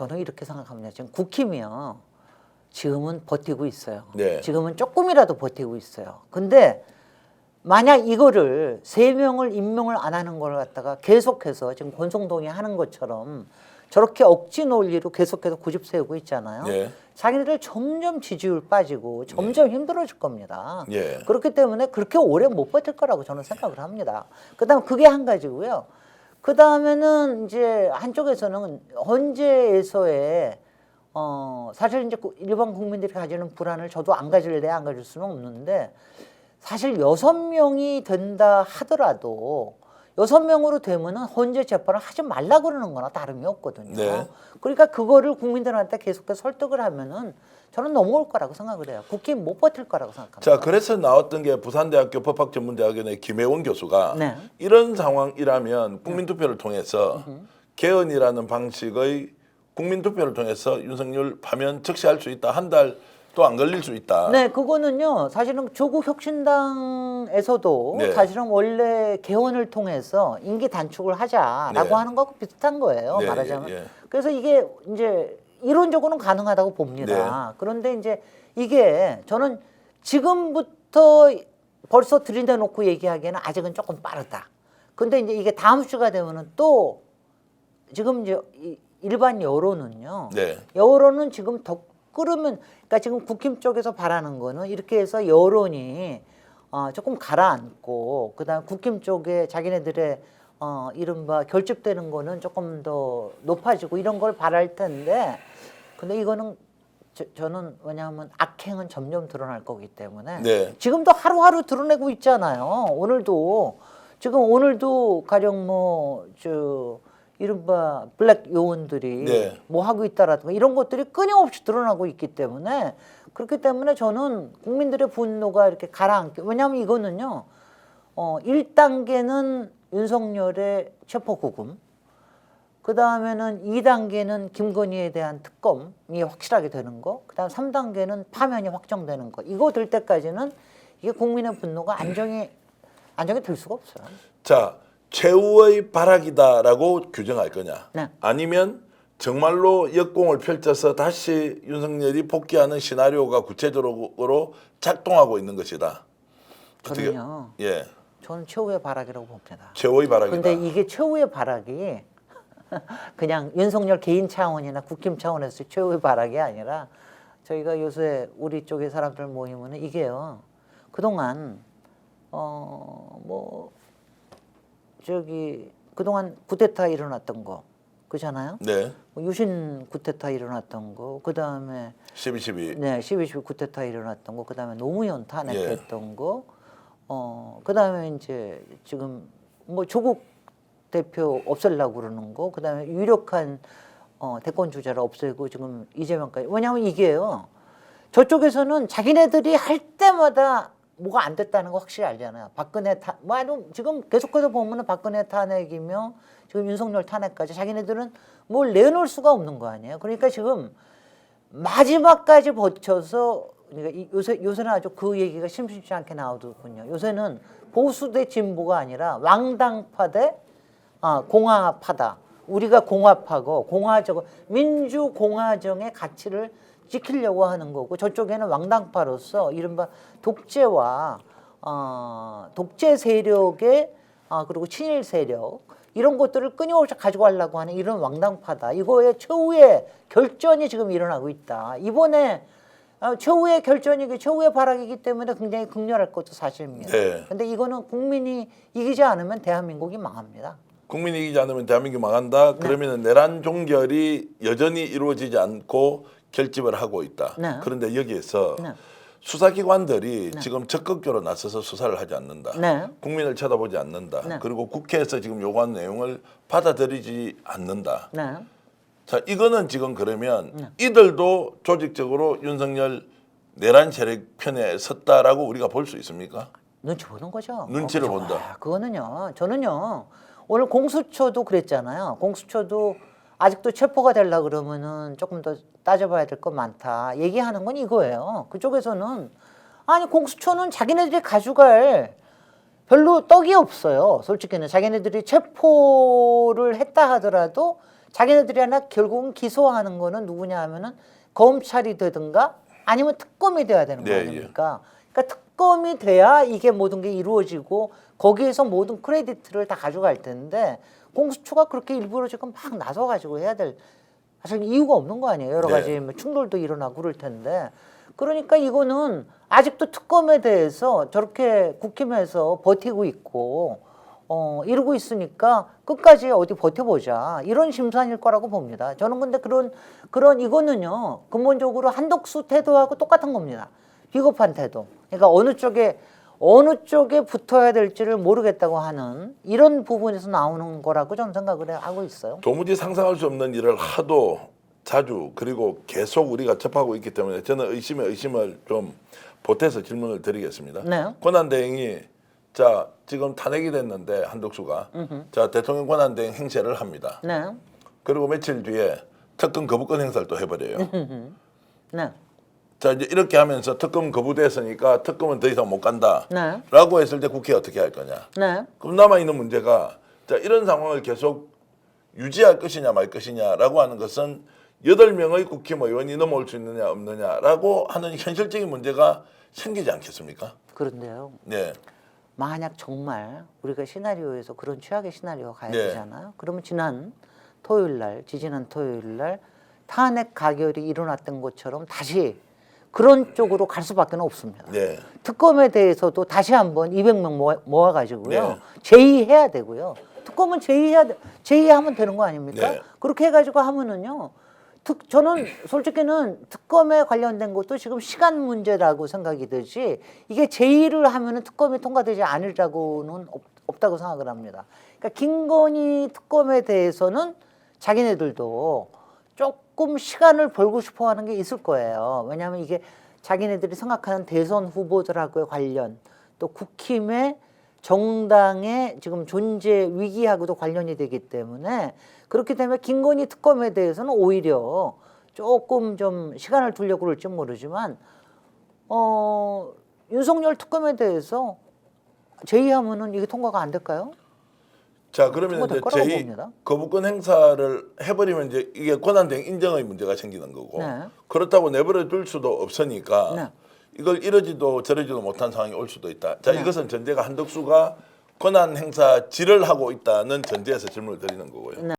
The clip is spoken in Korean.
저는 이렇게 생각합니다. 지금 국힘이요. 지금은 버티고 있어요. 네. 지금은 조금이라도 버티고 있어요. 근데 만약 이거를 3명을 임명을 안 하는 걸 갖다가 계속해서 지금 권성동이 하는 것처럼 저렇게 억지 논리로 계속해서 고집 세우고 있잖아요. 예. 자기네들 점점 지지율 빠지고 점점 힘들어질 겁니다. 예. 그렇기 때문에 그렇게 오래 못 버틸 거라고 저는 생각을 합니다. 그다음 그게 한 가지고요. 그 다음에는 이제 한쪽에서는 헌재에서의 사실 이제 일반 국민들이 가지는 불안을 저도 안 가질래 안 가질 수는 없는데 사실 6명이 된다 하더라도 6명으로 되면은 헌재 재판을 하지 말라 그러는 거나 다름이 없거든요. 네. 그러니까 그거를 국민들한테 계속해서 설득을 하면은 저는 넘어올 거라고 생각을 해요. 국힘 못 버틸 거라고 생각합니다. 자, 그래서 나왔던 게 부산대학교 법학전문대학원의 김혜원 교수가 네. 이런 상황이라면 국민투표를 통해서 개헌이라는 방식의 국민투표를 통해서 윤석열 파면 적시할 수 있다. 한 달도 안 걸릴 수 있다. 네, 그거는요. 사실은 조국 혁신당에서도 네. 사실은 원래 개헌을 통해서 임기 단축을 하자라고 네. 하는 거하고 비슷한 거예요. 네, 말하자면. 예. 그래서 이게 이제 이론적으로는 가능하다고 봅니다. 네. 그런데 이제 이게 저는 지금부터 벌써 들이대놓고 얘기하기에는 아직은 조금 빠르다. 근데 이제 이게 다음 주가 되면은 또 지금 이제 일반 여론은요. 네. 여론은 지금 더 끓으면 그러니까 지금 국힘 쪽에서 바라는 거는 이렇게 해서 여론이 조금 가라앉고 그다음 국힘 쪽에 자기네들의 이른바 결집되는 거는 조금 더 높아지고 이런 걸 바랄 텐데 근데 이거는 저는 왜냐하면 악행은 점점 드러날 거기 때문에 네. 지금도 하루하루 드러내고 있잖아요. 오늘도 가령 이른바 블랙 요원들이 네. 뭐 하고 있다라든가 이런 것들이 끊임없이 드러나고 있기 때문에 그렇기 때문에 저는 국민들의 분노가 이렇게 가라앉게 왜냐하면 이거는요 1단계는 윤석열의 체포구금 그 다음에는 2단계는 김건희에 대한 특검이 확실하게 되는 거 그 다음 3단계는 파면이 확정되는 거 이거 될 때까지는 이게 국민의 분노가 안정이 될 수가 없어요. 자, 최후의 발악이다라고 규정할 거냐? 네. 아니면 정말로 역공을 펼쳐서 다시 윤석열이 복귀하는 시나리오가 구체적으로 작동하고 있는 것이다. 저는요. 예. 저는 최후의 발악이라고 봅니다. 최후의 발악이다. 근데 이게 최후의 발악이 그냥 윤석열 개인 차원이나 국힘 차원에서 최후의 발악이 아니라 저희가 요새 우리 쪽의 사람들 모이면은 이게요. 그동안 그동안 쿠데타 일어났던 거 그잖아요. 네. 유신 쿠데타 일어났던 거, 그 다음에 12.12. 네, 12.12 쿠데타 일어났던 거, 그 다음에 노무현 탄핵했던 거, 그 다음에 이제 지금 조국 대표 없애려고 그러는 거, 그 다음에 유력한 대권 주자를 없애고 지금 이재명까지. 왜냐하면 이게요. 저쪽에서는 자기네들이 할 때마다 뭐가 안 됐다는 거 확실히 알잖아요. 지금 계속해서 보면은 박근혜 탄핵이며 지금 윤석열 탄핵까지 자기네들은 뭘 내놓을 수가 없는 거 아니에요. 그러니까 지금 마지막까지 버텨서 그러니까 요새는 아주 그 얘기가 심심치 않게 나오더군요. 요새는 보수 대 진보가 아니라 왕당파 대 공화파다. 우리가 공화파고 민주공화정의 가치를 지키려고 하는 거고 저쪽에는 왕당파로서 이른바 독재와 독재 세력의 그리고 친일 세력 이런 것들을 끊임없이 가지고 가려고 하는 이런 왕당파다. 이거의 최후의 결전이 지금 일어나고 있다. 이번에 최후의 결전이고 최후의 발악이기 때문에 굉장히 극렬할 것도 사실입니다. 네. 근데 이거는 국민이 이기지 않으면 대한민국이 망합니다. 국민이 이기지 않으면 대한민국이 망한다. 그러면 내란 종결이 여전히 이루어지지 않고 결집을 하고 있다. 네. 그런데 여기에서 네. 수사기관들이 지금 적극적으로 나서서 수사를 하지 않는다. 네. 국민을 쳐다보지 않는다. 네. 그리고 국회에서 지금 요구한 내용을 받아들이지 않는다. 네. 자, 이거는 지금 그러면 이들도 조직적으로 윤석열 내란 세력 편에 섰다라고 우리가 볼 수 있습니까? 눈치 보는 거죠. 눈치를 그죠. 본다. 저는요 오늘 공수처도 그랬잖아요. 공수처도 아직도 체포가 되려 그러면은 조금 더 따져봐야 될 거 많다. 얘기하는 건 이거예요. 그쪽에서는 아니 공수처는 자기네들이 가져갈 별로 떡이 없어요. 솔직히는 자기네들이 체포를 했다 하더라도 자기네들이 하나 결국은 기소하는 거는 누구냐 하면은 검찰이 되든가 아니면 특검이 돼야 되는 거 네, 아닙니까? 그러니까 특검이 돼야 이게 모든 게 이루어지고 거기에서 모든 크레디트를 다 가져갈 텐데 공수처가 그렇게 일부러 지금 막 나서가지고 해야 될 사실 이유가 없는 거 아니에요. 여러 가지 네. 뭐 충돌도 일어나고 그럴 텐데 그러니까 이거는 아직도 특검에 대해서 저렇게 국힘에서 버티고 있고 이러고 있으니까 끝까지 어디 버텨보자 이런 심산일 거라고 봅니다. 저는 근데 그런 이거는요 근본적으로 한덕수 태도하고 똑같은 겁니다. 비겁한 태도. 그러니까 어느 쪽에 붙어야 될지를 모르겠다고 하는 이런 부분에서 나오는 거라고 저는 생각을 하고 있어요. 도무지 상상할 수 없는 일을 하도 자주 그리고 계속 우리가 접하고 있기 때문에 저는 의심에 의심을 좀 보태서 질문을 드리겠습니다. 네. 권한대행이 자 지금 탄핵이 됐는데 한덕수가 자 대통령 권한대행 행세를 합니다. 네. 그리고 며칠 뒤에 특검 거부권 행사를 또 해버려요. 네. 자 이제 이렇게 하면서 특검 거부됐으니까 특검은 더 이상 못 간다라고 네. 했을 때 국회 어떻게 할 거냐. 네. 그럼 남아 있는 문제가 자 이런 상황을 계속 유지할 것이냐 말 것이냐라고 하는 것은 8명의 국힘 의원이 넘어올 수 있느냐 없느냐라고 하는 현실적인 문제가 생기지 않겠습니까? 그런데요. 네. 만약 정말 우리가 시나리오에서 그런 최악의 시나리오가 가야 네. 되잖아요. 그러면 지지난 토요일 날 탄핵 가결이 일어났던 것처럼 다시 그런 쪽으로 갈 수밖에 없습니다. 네. 특검에 대해서도 다시 한번 200명 모아가지고요. 네. 제의해야 되고요. 특검은 제의하면 되는 거 아닙니까? 네. 그렇게 해가지고 하면은요. 저는 솔직히는 특검에 관련된 것도 지금 시간 문제라고 생각이 들지 이게 제의를 하면은 특검이 통과되지 않으라고는 없다고 생각을 합니다. 그러니까 김건희 특검에 대해서는 자기네들도 조금 시간을 벌고 싶어 하는 게 있을 거예요. 왜냐하면 이게 자기네들이 생각하는 대선 후보들하고의 관련 또 국힘의 정당의 지금 존재 위기하고도 관련이 되기 때문에 그렇기 때문에 김건희 특검에 대해서는 오히려 조금 좀 시간을 두려고 그럴지 모르지만 윤석열 특검에 대해서 제의하면은 이게 통과가 안 될까요? 자 그러면 통과될 이제 거라고 제의 봅니다. 거부권 행사를 해버리면 이제 이게 권한대행 인정의 문제가 생기는 거고 네. 그렇다고 내버려 둘 수도 없으니까 네. 이걸 이러지도 저러지도 못한 상황이 올 수도 있다. 자 네. 이것은 전제가 한덕수가 권한 행사 지를 하고 있다는 전제에서 질문을 드리는 거고요. 네.